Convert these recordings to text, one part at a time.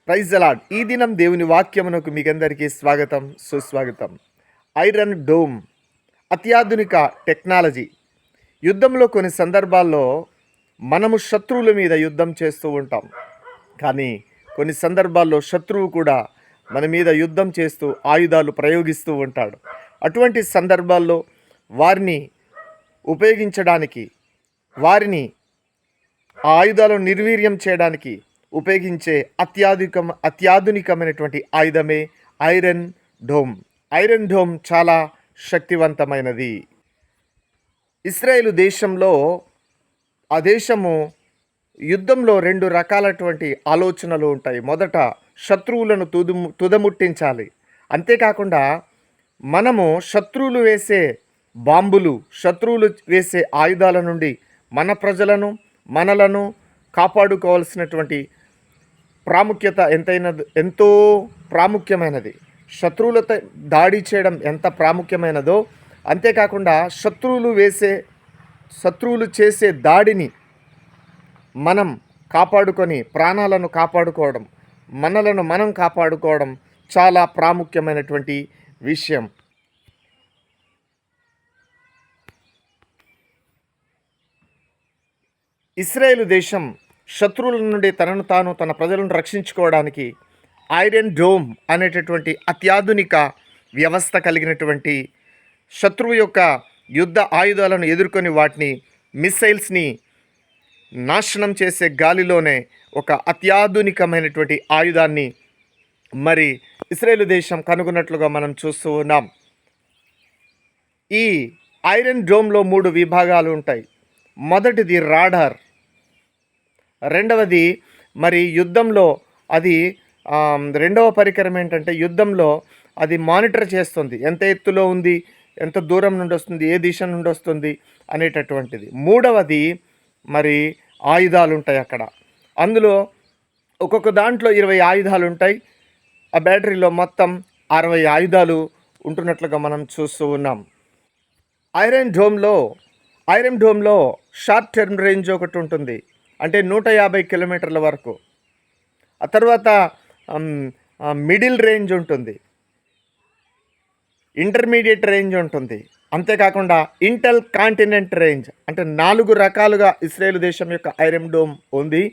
Praise the lord. ఈ దినం దేవుని వాక్యమునకు మీకందరికీ స్వాగతం, సుస్వాగతం. ఐరన్ డోమ్ అత్యాధునిక టెక్నాలజీ. యుద్ధంలో కొన్ని సందర్భాల్లో మనము శత్రువుల మీద యుద్ధం చేస్తూ ఉంటాం, కానీ కొన్ని సందర్భాల్లో శత్రువు కూడా మన మీద యుద్ధం చేస్తూ ఆయుధాలు ప్రయోగిస్తూ ఉంటాడు. అటువంటి సందర్భాల్లో వారిని ఉపయోగించడానికి, వారిని ఆ ఆయుధాలను నిర్వీర్యం చేయడానికి ఉపయోగించే అత్యాధునికమైనటువంటి ఆయుధమే ఐరన్ డోమ్. ఐరన్ డోమ్ చాలా శక్తివంతమైనది. ఇస్రాయేలు దేశంలో ఆ దేశము యుద్ధంలో రెండు రకాలటువంటి ఆలోచనలు ఉంటాయి. మొదట శత్రువులను తుదముట్టించాలి. అంతేకాకుండా మనము శత్రువులు వేసే బాంబులు, శత్రువులు వేసే ఆయుధాల నుండి మన ప్రజలను, మనలను కాపాడుకోవాల్సినటువంటి ప్రాముఖ్యత ఎంతో ప్రాముఖ్యమైనది. శత్రువులతో దాడి చేయడం ఎంత ప్రాముఖ్యమైనదో, అంతేకాకుండా శత్రువులు చేసే దాడిని మనం కాపాడుకొని ప్రాణాలను కాపాడుకోవడం, మనలను మనం కాపాడుకోవడం చాలా ప్రాముఖ్యమైనటువంటి విషయం. ఇశ్రాయేలు దేశం శత్రువుల నుండి తనను తాను, తన ప్రజలను రక్షించుకోవడానికి ఐరన్ డోమ్ అనేటటువంటి అత్యాధునిక వ్యవస్థ కలిగినటువంటి శత్రువు యొక్క యుద్ధ ఆయుధాలను ఎదుర్కొని వాటిని, మిస్సైల్స్ని నాశనం చేసే గాలిలోనే ఒక అత్యాధునికమైనటువంటి ఆయుధాన్ని మరి ఇశ్రాయేలు దేశం కనుగొన్నట్లుగా మనం చూస్తూ ఉన్నాం. ఈ ఐరన్ డోమ్లో 3 విభాగాలు ఉంటాయి. మొదటిది రాడార్, రెండవది మరి యుద్ధంలో అది రెండవ పరికరం ఏంటంటే యుద్ధంలో అది మానిటర్ చేస్తుంది, ఎంత ఎత్తులో ఉంది, ఎంత దూరం నుండి వస్తుంది, ఏ దిశ నుండి వస్తుంది అనేటటువంటిది. మూడవది మరి ఆయుధాలు ఉంటాయి అక్కడ. అందులో ఒక్కొక్క దాంట్లో 20 ఆయుధాలు ఉంటాయి. ఆ బ్యాటరీలో మొత్తం 60 ఆయుధాలు ఉంటున్నట్లుగా మనం చూస్తూ ఉన్నాం. ఐరన్ డోమ్లో షార్ట్ టర్మ్ రేంజ్ ఒకటి ఉంటుంది, అంటే 150 కిలోమీటర్ల వరకు. ఆ తర్వాత మిడిల్ రేంజ్ ఉంటుంది, ఇంటర్మీడియట్ రేంజ్ ఉంటుంది. అంతేకాకుండా ఇంటర్ కాంటినెంట్ రేంజ్, అంటే 4 రకాలుగా ఇశ్రాయేలు దేశం యొక్క ఐరన్ డోమ్ ఉంది.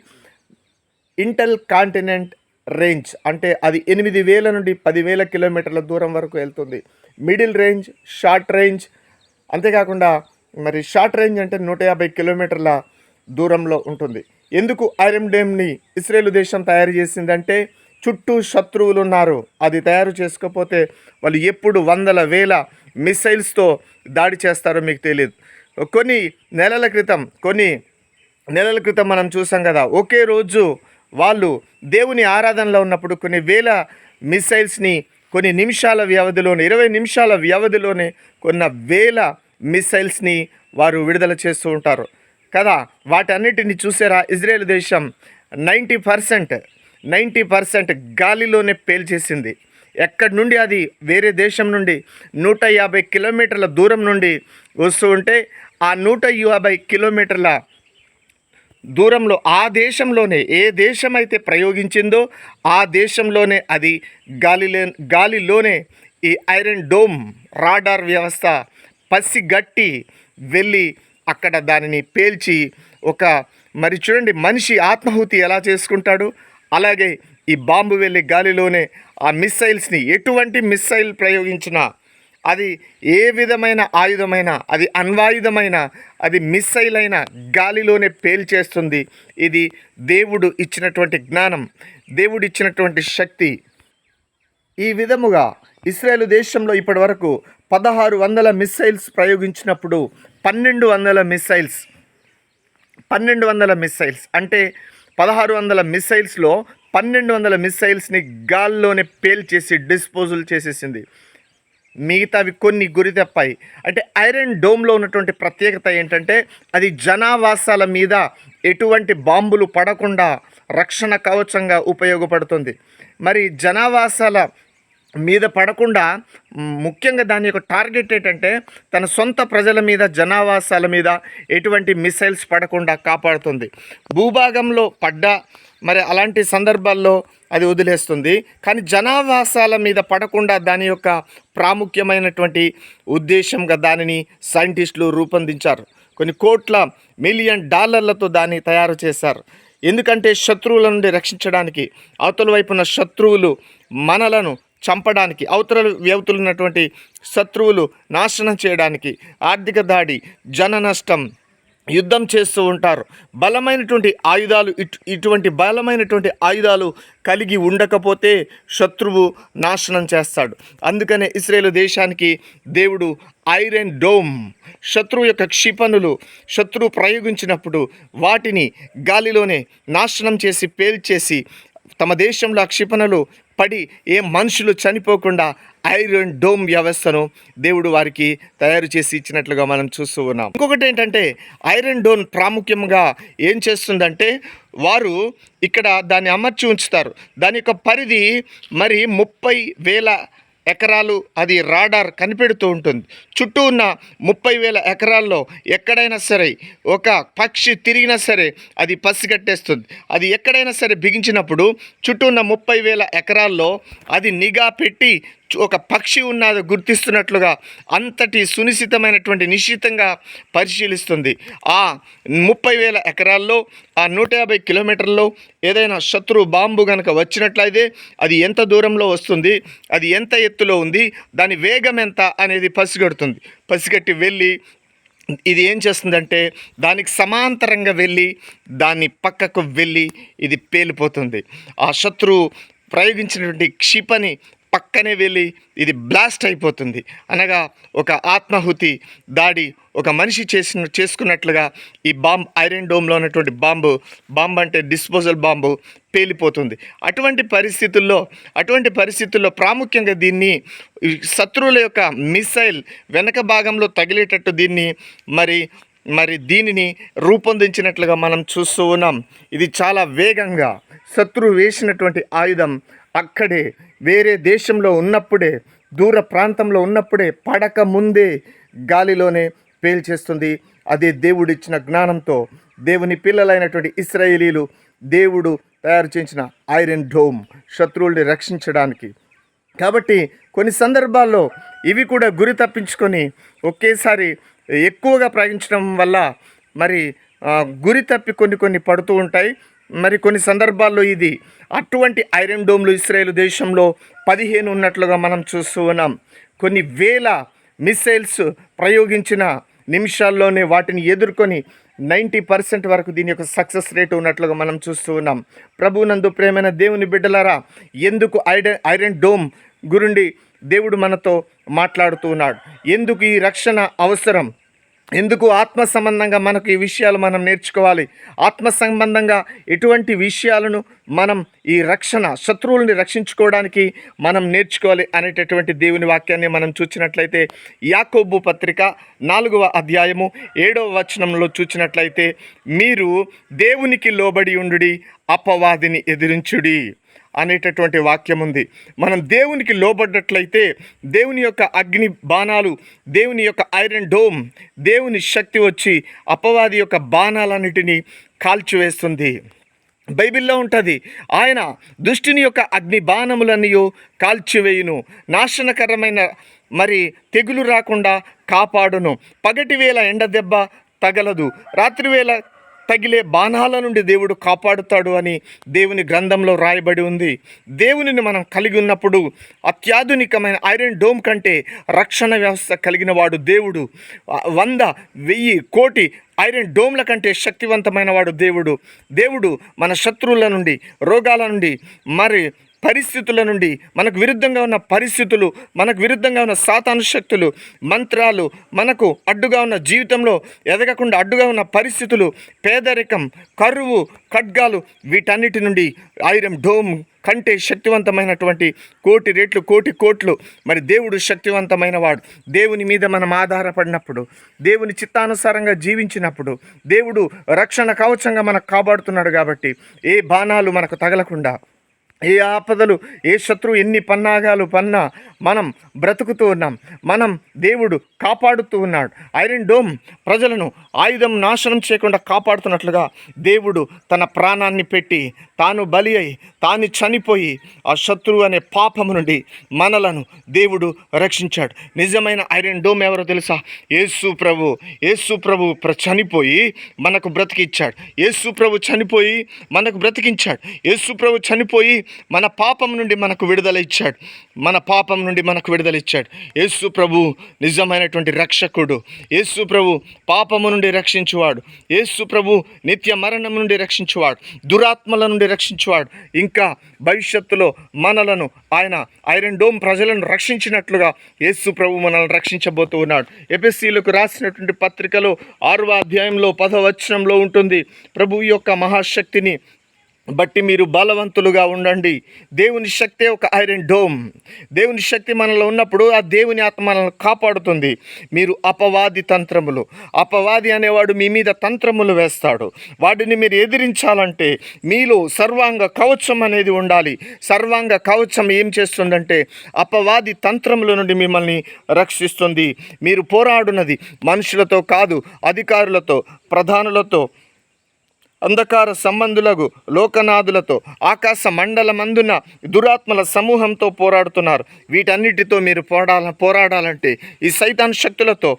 ఇంటర్ కాంటినెంట్ రేంజ్ అంటే అది 8,000 నుండి 10,000 కిలోమీటర్ల దూరం వరకు వెళ్తుంది. మిడిల్ రేంజ్, షార్ట్ రేంజ్, అంతేకాకుండా మరి షార్ట్ రేంజ్ అంటే 150 కిలోమీటర్ల దూరంలో ఉంటుంది. ఎందుకు ఐరన్ డోమ్ని ఇశ్రాయేలు దేశం తయారు చేసిందంటే చుట్టూ శత్రువులు ఉన్నారు, అది తయారు చేసుకోకపోతే వాళ్ళు ఎప్పుడు వందల వేల మిసైల్స్తో దాడి చేస్తారో మీకు తెలియదు. కొన్ని నెలల క్రితం మనం చూసాం కదా, ఒకే రోజు వాళ్ళు దేవుని ఆరాధనలో ఉన్నప్పుడు కొన్ని వేల మిసైల్స్ని కొన్ని నిమిషాల వ్యవధిలోనే, 20 నిమిషాల వ్యవధిలోనే కొన్ని వేల మిసైల్స్ని వారు విడుదల చేస్తూ ఉంటారు కదా. వాటన్నిటిని చూసారా, ఇజ్రాయెల్ దేశం 90% గాలిలోనే పేల్చేసింది. ఎక్కడి నుండి అది వేరే దేశం నుండి 150 కిలోమీటర్ల దూరం నుండి వస్తూ ఉంటే ఆ 150 కిలోమీటర్ల దూరంలో ఆ దేశంలోనే ఏ దేశం అయితే ప్రయోగించిందో ఆ దేశంలోనే అది గాలిలోనే ఈ ఐరన్ డోమ్ రాడార్ వ్యవస్థ పసిగట్టి వెళ్ళి అక్కడ దానిని పేల్చి మరి చూడండి, మనిషి ఆత్మాహుతి ఎలా చేసుకుంటాడు, అలాగే ఈ బాంబు వెళ్ళి గాలిలోనే ఆ మిస్సైల్స్ని, ఎటువంటి మిస్సైల్ ప్రయోగించినా, అది ఏ విధమైన ఆయుధమైనా, అది అణ్వాయుధమైన, అది మిస్సైల్ అయినా గాలిలోనే పేల్చేస్తుంది. ఇది దేవుడు ఇచ్చినటువంటి జ్ఞానం, దేవుడు ఇచ్చినటువంటి శక్తి. ఈ విధముగా ఇశ్రాయేలు దేశంలో ఇప్పటి వరకు 1600 మిస్సైల్స్ ప్రయోగించినప్పుడు 1200 మిస్సైల్స్ అంటే 1600 మిస్సైల్స్లో 1200 మిస్సైల్స్ని గాల్లోనే పేల్చేసి డిస్పోజల్ చేసేసింది. మిగతావి కొన్ని గురి తప్పాయి. అంటే ఐరన్ డోమ్లో ఉన్నటువంటి ప్రత్యేకత ఏంటంటే అది జనావాసాల మీద ఎటువంటి బాంబులు పడకుండా రక్షణ కవచంగా ఉపయోగపడుతుంది. మరి జనావాసాల మీద పడకుండా ముఖ్యంగా దాని యొక్క టార్గెట్ ఏంటంటే తన సొంత ప్రజల మీద, జనావాసాల మీద ఎటువంటి మిసైల్స్ పడకుండా కాపాడుతుంది. భూభాగంలో పడ్డ మరి అలాంటి సందర్భాల్లో అది వదిలేస్తుంది. కానీ జనావాసాల మీద పడకుండా దాని యొక్క ప్రాముఖ్యమైనటువంటి ఉద్దేశంగా దానిని సైంటిస్టులు రూపొందించారు. కొన్ని కోట్ల మిలియన్ డాలర్లతో దాన్ని తయారు చేశారు. ఎందుకంటే శత్రువుల నుండి రక్షించడానికి, అవతల వైపున శత్రువులు మనలను చంపడానికి, అవతల వ్యవతులు ఉన్నటువంటి శత్రువులు నాశనం చేయడానికి, ఆర్థిక దాడి, జన నష్టం, యుద్ధం చేస్తూ ఉంటారు. బలమైనటువంటి ఆయుధాలు ఇటువంటి బలమైనటువంటి ఆయుధాలు కలిగి ఉండకపోతే శత్రువు నాశనం చేస్తాడు. అందుకనే ఇశ్రాయేలు దేశానికి దేవుడు ఐరన్ డోమ్, శత్రువు యొక్క క్షిపణులు శత్రువు ప్రయోగించినప్పుడు వాటిని గాలిలోనే నాశనం చేసి పేల్చేసి తమ దేశంలో ఆ క్షిపణులు పడి ఏ మనుషులు చనిపోకుండా ఐరన్ డోమ్ వ్యవస్థను దేవుడు వారికి తయారు చేసి ఇచ్చినట్లుగా మనం చూస్తూ ఉన్నాం. ఇంకొకటి ఏంటంటే ఐరన్ డోమ్ ప్రాముఖ్యంగా ఏం చేస్తుందంటే వారు ఇక్కడ దాన్ని అమర్చి ఉంచుతారు. దాని యొక్క పరిధి మరి 30,000 ఎకరాలు అది రాడార్ కనిపెడుతూ ఉంటుంది. చుట్టూ ఉన్న 30,000 ఎకరాల్లో ఎక్కడైనా సరే ఒక పక్షి తిరిగినా సరే అది పసిగట్టేస్తుంది. అది ఎక్కడైనా సరే బిగించినప్పుడు చుట్టూ ఉన్న 30,000 ఎకరాల్లో అది నిఘా పెట్టి ఒక పక్షి ఉన్నది గుర్తిస్తున్నట్లుగా అంతటి సునిశ్చితమైనటువంటి నిశ్చితంగా పరిశీలిస్తుంది. ఆ 30,000 ఎకరాల్లో ఆ 150 కిలోమీటర్లో ఏదైనా శత్రు బాంబు కనుక వచ్చినట్లయితే అది ఎంత దూరంలో వస్తుంది, అది ఎంత ఎత్తులో ఉంది, దాని వేగం ఎంత అనేది పసిగట్టి వెళ్ళి ఇది ఏం చేస్తుందంటే దానికి సమాంతరంగా వెళ్ళి దాని పక్కకు వెళ్ళి ఇది పేలిపోతుంది. ఆ శత్రువు ప్రయోగించినటువంటి క్షిపణి పక్కనే వెళ్ళి ఇది బ్లాస్ట్ అయిపోతుంది. అనగా ఒక ఆత్మాహుతి దాడి ఒక మనిషి చేసుకున్నట్లుగా ఈ ఐరన్ డోమ్లో ఉన్నటువంటి బాంబు అంటే డిస్పోజల్ బాంబు పేలిపోతుంది. అటువంటి పరిస్థితుల్లో ప్రాముఖ్యంగా దీన్ని శత్రువుల యొక్క మిసైల్ వెనక భాగంలో తగిలేటట్టు దీన్ని మరి దీనిని రూపొందించినట్లుగా మనం చూస్తూ ఉన్నాం. ఇది చాలా వేగంగా శత్రువు వేసినటువంటి ఆయుధం అక్కడే వేరే దేశంలో ఉన్నప్పుడే, దూర ప్రాంతంలో ఉన్నప్పుడే, పడక ముందే గాలిలోనే పేల్చేస్తుంది. అదే దేవుడిచ్చిన జ్ఞానంతో దేవుని పిల్లలైనటువంటి ఇశ్రాయేలీలు దేవుడు తయారు చేసిన ఐరన్ డోమ్ శత్రువుల్ని రక్షించడానికి. కాబట్టి కొన్ని సందర్భాల్లో ఇవి కూడా గురి తప్పించుకొని ఒకేసారి ఎక్కువగా ప్రయోగించడం వల్ల మరి గురి తప్పి కొన్ని పడుతూ ఉంటాయి. మరి కొన్ని సందర్భాల్లో ఇది అటువంటి ఐరన్ డోమ్లు ఇశ్రాయేలు దేశంలో 15 ఉన్నట్లుగా మనం చూస్తూ ఉన్నాం. కొన్ని వేల మిసైల్స్ ప్రయోగించిన నిమిషాల్లోనే వాటిని ఎదుర్కొని 90% వరకు దీని యొక్క సక్సెస్ రేట్ ఉన్నట్లుగా మనం చూస్తూ ఉన్నాం. ప్రభువునందు ప్రేమైన దేవుని బిడ్డలారా, ఎందుకు ఐరన్ డోమ్ గురించి దేవుడు మనతో మాట్లాడుతూ ఉన్నాడు? ఎందుకు ఈ రక్షణ అవసరం? ఎందుకు ఆత్మ సంబంధంగా మనకు ఈ విషయాలు మనం నేర్చుకోవాలి? ఆత్మ సంబంధంగా ఎటువంటి విషయాలను మనం ఈ రక్షణ శత్రువుల్ని రక్షించుకోవడానికి మనం నేర్చుకోవాలి అనేటటువంటి దేవుని వాక్యాన్ని మనం చూసినట్లయితే యాకోబు పత్రిక 4వ అధ్యాయము 7వ వచనంలో చూసినట్లయితే, మీరు దేవునికి లోబడి ఉండుడి, అపవాదిని ఎదిరించుడి అనేటటువంటి వాక్యం ఉంది. మనం దేవునికి లోబడ్డట్లయితే దేవుని యొక్క అగ్ని బాణాలు, దేవుని యొక్క ఐరన్ డోమ్, దేవుని శక్తి వచ్చి అపవాది యొక్క బాణాలన్నిటినీ కాల్చివేస్తుంది. బైబిల్లో ఉంటుంది, ఆయన దుష్టుని యొక్క అగ్ని బాణములన్నీ కాల్చివేయును, నాశనకరమైన తెగులు రాకుండా కాపాడును, పగటి వేళ ఎండ దెబ్బ తగలదు, రాత్రివేళ తగిలే బాణాల నుండి దేవుడు కాపాడుతాడు అని దేవుని గ్రంథంలో రాయబడి ఉంది. దేవునిని మనం కలిగి ఉన్నప్పుడు అత్యాధునికమైన ఐరన్ డోమ్ కంటే రక్షణ వ్యవస్థ కలిగిన వాడు దేవుడు. 100, 1000, కోటి ఐరన్ డోమ్ల కంటే శక్తివంతమైన వాడు దేవుడు మన శత్రువుల నుండి, రోగాల నుండి, పరిస్థితుల నుండి, మనకు విరుద్ధంగా ఉన్న పరిస్థితులు, మనకు విరుద్ధంగా ఉన్న సాతాను శక్తులు, మంత్రాలు, మనకు అడ్డుగా ఉన్న జీవితంలో ఎదగకుండా అడ్డుగా ఉన్న పరిస్థితులు, పేదరికం, కరువు, ఖడ్గాలు, వీటన్నిటి నుండి ఐరన్ డోమ్ కంటే శక్తివంతమైనటువంటి కోటి రెట్లు, కోటి కోట్లు దేవుడు శక్తివంతమైన వాడు. దేవుని మీద మనం ఆధారపడినప్పుడు, దేవుని చిత్తానుసారంగా జీవించినప్పుడు దేవుడు రక్షణ కవచంగా మనకు కాపాడుతున్నాడు. కాబట్టి ఏ బాణాలు మనకు తగలకుండా ఏ ఆపదలు, ఏ శత్రువు ఎన్ని పన్నాగాలు పన్నా మనం బ్రతుకుతూ ఉన్నాం. మనం దేవుడు కాపాడుతూ ఉన్నాడు. ఐరన్ డోమ్ ప్రజలను ఆయుధం నాశనం చేయకుండా కాపాడుతున్నట్లుగా దేవుడు తన ప్రాణాన్ని పెట్టి తాను బలి అయి తాను చనిపోయి ఆ శత్రువు అనే పాపము నుండి మనలను దేవుడు రక్షించాడు. నిజమైన ఐరన్ డోమ్ ఎవరో తెలుసా? యేసు ప్రభు. యేసు ప్రభు చనిపోయి మనకు బ్రతికిచ్చాడు. యేసు ప్రభు చనిపోయి మనకు బ్రతికించాడు. యేసు ప్రభు చనిపోయి మన పాపం నుండి మనకు విడుదల ఇచ్చాడు. మన పాపం నుండి మనకు విడుదల ఇచ్చాడు. యేసు ప్రభు నిజమైనటువంటి రక్షకుడు. యేసు ప్రభు పాపము నుండి రక్షించువాడు. యేసు ప్రభు నిత్య మరణం నుండి రక్షించువాడు, దురాత్మల నుండి రక్షించువాడు. ఇంకా భవిష్యత్తులో మనలను ఆయన ఐరన్ డోమ్ ప్రజలను రక్షించినట్లుగా యేసు ప్రభు మనల్ని రక్షించబోతూ ఉన్నాడు. ఎఫెసీయులకు రాసినటువంటి పత్రికలో 6వ అధ్యాయంలో 10వ వచనంలో ఉంటుంది, ప్రభువు యొక్క మహాశక్తిని బట్టి మీరు బలవంతులుగా ఉండండి. దేవుని శక్తే ఒక ఐరన్ డోమ్. దేవుని శక్తి మనలో ఉన్నప్పుడు ఆ దేవుని ఆత్మ మనల్ని కాపాడుతుంది. మీరు అపవాది అనేవాడు మీ మీద తంత్రములు వేస్తాడు. వాటిని మీరు ఎదిరించాలంటే మీలో సర్వాంగ కవచం అనేది ఉండాలి. సర్వాంగ కవచం ఏం చేస్తుందంటే అపవాది తంత్రముల నుండి మిమ్మల్ని రక్షిస్తుంది. మీరు పోరాడునది మనుషులతో కాదు, అధికారులతో, ప్రధానులతో, అంధకార సంబంధులకు, లోకనాథులతో, ఆకాశ మండలమందున దురాత్మల సమూహంతో పోరాడుతున్నారు. వీటన్నిటితో మీరు పోరాడాలంటే, ఈ సైతాన్ శక్తులతో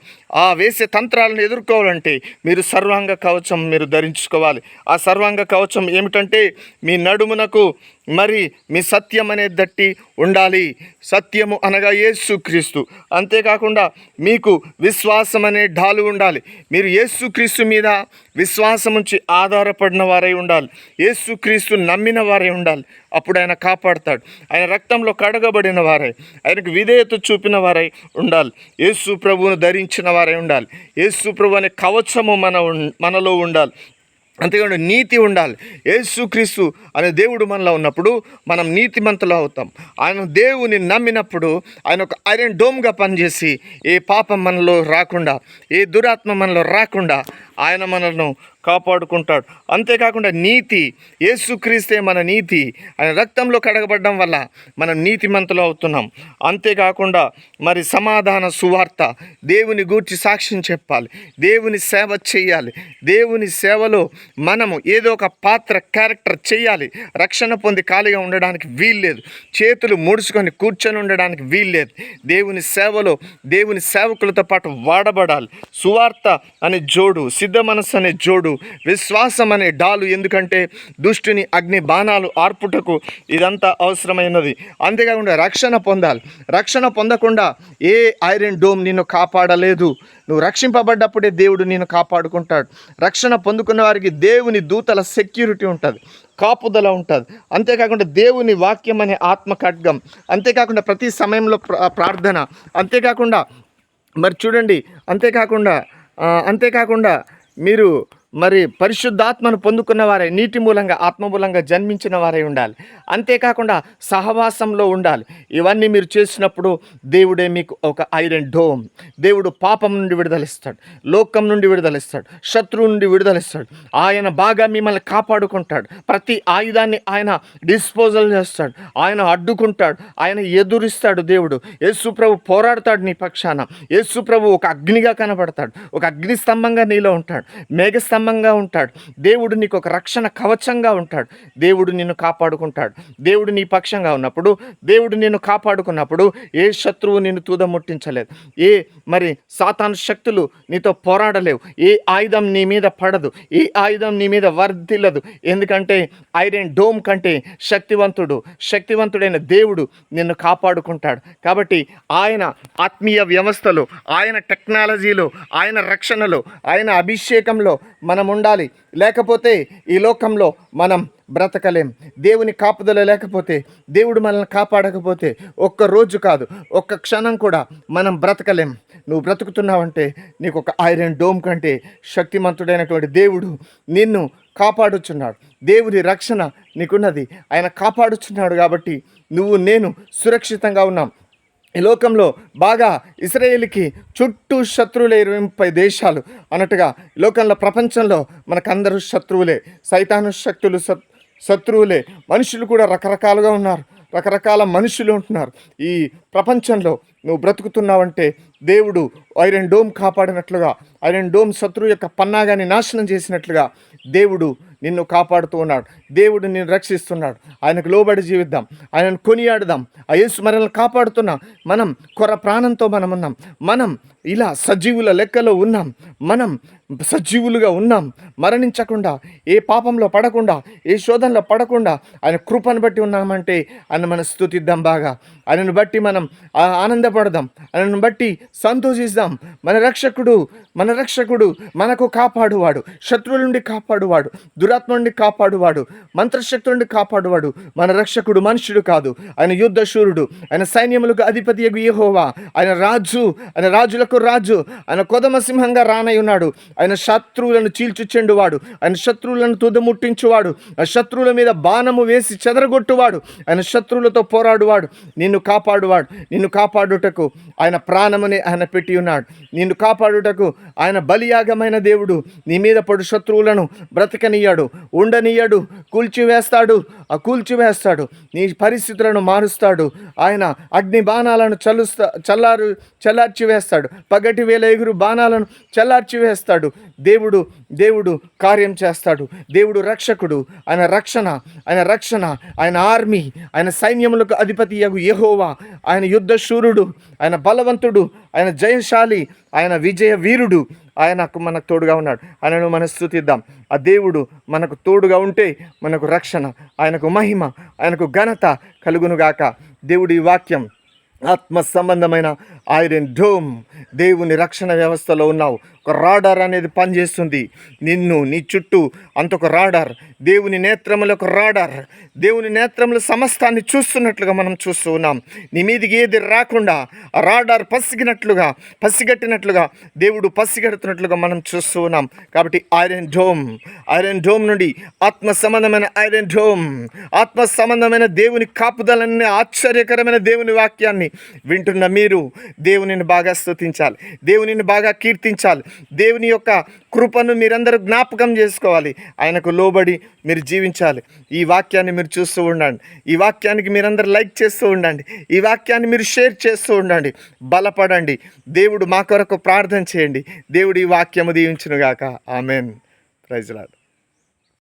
ఆ వేసే తంత్రాలను ఎదుర్కోవాలంటే మీరు సర్వాంగ కవచం మీరు ధరించుకోవాలి. ఆ సర్వాంగ కవచం ఏమిటంటే మీ నడుమునకు మరి మీ సత్యం అనేది దట్టి ఉండాలి. సత్యము అనగా యేసుక్రీస్తు. అంతేకాకుండా మీకు విశ్వాసం అనే ఢాలు ఉండాలి. మీరు యేసుక్రీస్తు మీద విశ్వాసం ఉంచి ఆధారపడిన వారై ఉండాలి. యేసుక్రీస్తు నమ్మిన వారై ఉండాలి. అప్పుడు ఆయన కాపాడుతాడు. ఆయన రక్తంలో కడగబడిన వారై, ఆయనకు విధేయత చూపిన వారై ఉండాలి. యేసు ప్రభువును ధరించిన వారై ఉండాలి. యేసు ప్రభు అనే కవచము మనలో ఉండాలి. అంతేకాకుండా నీతి ఉండాలి. యేసుక్రీస్తు అనే దేవుడు మనలో ఉన్నప్పుడు మనం నీతిమంతులు అవుతాం. ఆయన దేవుని నమ్మినప్పుడు ఆయన ఒక ఐరన్ డోమ్గా పనిచేసి ఏ పాపం మనలో రాకుండా, ఏ దురాత్మ మనలో రాకుండా ఆయన మనల్ని కాపాడుకుంటాడు. అంతేకాకుండా నీతి, యేసుక్రీస్తే మన నీతి. ఆయన రక్తంలో కడగబడడం వల్ల మనం నీతిమంతులు అవుతున్నాం. అంతేకాకుండా మరి సమాధాన సువార్త, దేవుని గూర్చి సాక్ష్యం చెప్పాలి, దేవుని సేవ చేయాలి. దేవుని సేవలో మనము ఏదో ఒక పాత్ర క్యారెక్టర్ చేయాలి. రక్షణ పొంది ఖాళీగా ఉండడానికి వీల్లేదు. చేతులు ముడుచుకొని కూర్చొని ఉండడానికి వీల్లేదు. దేవుని సేవలో దేవుని సేవకులతో పాటు వాడబడాలి. సువార్త అనే జోడు, సిద్ధ మనస్సు అనే జోడు, విశ్వాసం అనే డాలు. ఎందుకంటే దుష్టుని అగ్ని బాణాలు ఆర్పుటకు ఇదంతా అవసరమైనది. అంతేకాకుండా రక్షణ పొందాలి. రక్షణ పొందకుండా ఏ ఐరన్ డోమ్ నిన్ను కాపాడలేదు. నువ్వు రక్షింపబడ్డప్పుడే దేవుడు నిన్ను కాపాడుకుంటాడు. రక్షణ పొందుకున్న వారికి దేవుని దూతల సెక్యూరిటీ ఉంటుంది, కాపుదల ఉంటుంది. అంతేకాకుండా దేవుని వాక్యం అనే ఆత్మ ఖడ్గం. అంతేకాకుండా ప్రతి సమయంలో ప్రార్థన. అంతేకాకుండా మరి చూడండి, అంతేకాకుండా మీరు మరి పరిశుద్ధాత్మను పొందుకున్న వారే, నీటి మూలంగా ఆత్మ మూలంగా జన్మించిన వారే ఉండాలి. అంతేకాకుండా సహవాసంలో ఉండాలి. ఇవన్నీ మీరు చేసినప్పుడు దేవుడే మీకు ఒక ఐరన్ డోమ్. దేవుడు పాపం నుండి విడుదలిస్తాడు, లోకం నుండి విడుదలిస్తాడు, శత్రువు నుండి విడుదలిస్తాడు. ఆయన బాగా మిమ్మల్ని కాపాడుకుంటాడు. ప్రతి ఆయుధాన్ని ఆయన డిస్పోజల్ చేస్తాడు, ఆయన అడ్డుకుంటాడు, ఆయన ఎదురిస్తాడు. దేవుడు యేసు ప్రభు పోరాడతాడు నీ పక్షాన. యేసు ప్రభు ఒక అగ్నిగా కనబడతాడు, ఒక అగ్ని స్తంభంగా నీలో ఉంటాడు, మేఘస్తంభంగా ఉంటాడు. దేవుడు నీకు ఒక రక్షణ కవచంగా ఉంటాడు. దేవుడు నిన్ను కాపాడుకుంటాడు. దేవుడు నీ పక్షంగా ఉన్నప్పుడు, దేవుడు నిన్ను కాపాడుకున్నప్పుడు ఏ శత్రువు నిన్ను తూదముట్టించలేదు. ఏ మరి సాతాను శక్తులు నీతో పోరాడలేవు. ఏ ఆయుధం నీ మీద పడదు, ఏ ఆయుధం నీ మీద వర్ధిల్లదు. ఎందుకంటే ఐరన్ డోమ్ కంటే శక్తివంతుడైన దేవుడు నిన్ను కాపాడుకుంటాడు. కాబట్టి ఆయన ఆత్మీయ వ్యవస్థలో, ఆయన టెక్నాలజీలో, ఆయన రక్షణలో, ఆయన అభిషేకంలో మనం ఉండాలి. లేకపోతే ఈ లోకంలో మనం బ్రతకలేం. దేవుని కాపుదల లేకపోతే, దేవుడు మనల్ని కాపాడకపోతే ఒక్క రోజు కాదు, ఒక్క క్షణం కూడా మనం బ్రతకలేం. నువ్వు బ్రతుకుతున్నావంటే నీకు ఒక ఐరన్ డోమ్ కంటే శక్తిమంతుడైనటువంటి దేవుడు నిన్ను కాపాడుచున్నాడు. దేవుని రక్షణ నీకున్నది, ఆయన కాపాడుచున్నాడు. కాబట్టి నువ్వు నేను సురక్షితంగా ఉన్నాం. ఈ లోకంలో బాగా ఇశ్రాయేలుకి చుట్టూ శత్రువులే 20 దేశాలు అన్నట్టుగా లోకంలో, ప్రపంచంలో మనకందరూ శత్రువులే. సైతాను శత్రువులే. మనుషులు కూడా రకరకాలుగా ఉన్నారు, రకరకాల మనుషులు ఉంటున్నారు. ఈ ప్రపంచంలో నువ్వు బ్రతుకుతున్నావంటే దేవుడు ఐరన్ డోమ్ కాపాడినట్లుగా, ఐరన్ డోమ్ శత్రువు యొక్క పన్నాగాన్ని నాశనం చేసినట్లుగా దేవుడు నిన్ను కాపాడుతూ ఉన్నాడు. దేవుడు నిన్ను రక్షిస్తున్నాడు. ఆయనకు లోబడి జీవిద్దాం, ఆయనను కొనియాడుదాం. ఆ యేసు మనల్ని కాపాడుతున్నాం. మనం కొర ప్రాణంతో మనం ఉన్నాం. మనం ఇలా సజీవుల లెక్కలో ఉన్నాం. మనం సజీవులుగా ఉన్నాం. మరణించకుండా, ఏ పాపంలో పడకుండా, ఏ శోధనలో పడకుండా ఆయన కృపను బట్టి ఉన్నామంటే ఆయన మనం స్తుతిద్దాం బాగా. ఆయనను బట్టి మనం ఆనందపడదాం, ఆయనను బట్టి సంతోషిద్దాం. మన రక్షకుడు మనకు కాపాడువాడు, శత్రువుల నుండి కాపాడువాడు, దురాత్మ నుండి కాపాడువాడు, మంత్రశక్తి నుండి కాపాడువాడు. మన రక్షకుడు మనుషుడు కాదు, ఆయన యుద్ధ శూరుడు, ఆయన సైన్యములకు అధిపతి యెహోవా, ఆయన రాజు, ఆయన రాజులకు రాజు, ఆయన కొదమ సింహంగా రానై ఉన్నాడు. ఆయన శత్రువులను చీల్చుచెండువాడు, ఆయన శత్రువులను తుదముట్టించువాడు, ఆ శత్రువుల మీద బాణము వేసి చెదరగొట్టువాడు, ఆయన శత్రువులతో పోరాడువాడు, నిన్ను కాపాడువాడు. నిన్ను కాపాడుటకు ఆయన ప్రాణముని ఆయన పెట్టి ఉన్నాడు. నిన్ను కాపాడుటకు ఆయన బలియాగమైన దేవుడు. నీ మీద పడు శత్రువులను బ్రతకనియ్యాడు, ఉండనియ్యాడు, కూల్చివేస్తాడు. నీ పరిస్థితులను మారుస్తాడు. ఆయన అగ్ని బాణాలను చల్లార్చి వేస్తాడు. పగటి వేళ ఎగురు బాణాలను చల్లార్చి వేస్తాడు. దేవుడు కార్యం చేస్తాడు. దేవుడు రక్షకుడు, ఆయన రక్షణ, ఆయన ఆర్మీ, ఆయన సైన్యములకు అధిపతి యెహోవా, ఆయన యుద్ధ శూరుడు, ఆయన బలవంతుడు, ఆయన జయశాలి, ఆయన విజయ వీరుడు. ఆయనకు మనకు తోడుగా ఉన్నాడు. ఆయనను మనం స్తుతిద్దాం. ఆ దేవుడు మనకు తోడుగా ఉంటే మనకు రక్షణ, ఆయనకు మహిమ, ఆయనకు ఘనత కలుగునుగాక. దేవుడి వాక్యం ఆత్మ సంబంధమైన ఐరన్ డోమ్. దేవుని రక్షణ వ్యవస్థలో ఉన్నావు. ఒక రాడార్ అనేది పనిచేస్తుంది. నీ చుట్టూ అంతొక రాడార్. దేవుని నేత్రములు ఒక రాడార్. దేవుని నేత్రములు సమస్తాన్ని చూస్తున్నట్లుగా మనం చూస్తూ ఉన్నాం. నీ మీదికి ఏది రాకుండా ఆ రాడార్ పసిగట్టినట్లుగా దేవుడు పసిగడుతున్నట్లుగా మనం చూస్తూ ఉన్నాం. కాబట్టి ఐరన్ డోమ్ నుండి ఆత్మ సంబంధమైన ఐరన్ డోమ్, ఆత్మ సంబంధమైన దేవుని కాపుదలనే ఆశ్చర్యకరమైన దేవుని వాక్యాన్ని వింటున్న మీరు దేవునిని బాగా స్తుతించాలి, దేవునిని బాగా కీర్తించాలి. దేవుని యొక్క కృపను మీరందరూ జ్ఞాపకం చేసుకోవాలి. ఆయనకు లోబడి మీరు జీవించాలి. ఈ వాక్యాన్ని మీరు చూస్తూ ఉండండి. ఈ వాక్యానికి మీరందరూ లైక్ చేస్తూ ఉండండి. ఈ వాక్యాన్ని మీరు షేర్ చేస్తూ ఉండండి. బలపడండి. దేవుడు మా కొరకు ప్రార్థన చేయండి. దేవుడు ఈ వాక్యము దీవించునుగాక. ఆమెన్. Praise lord.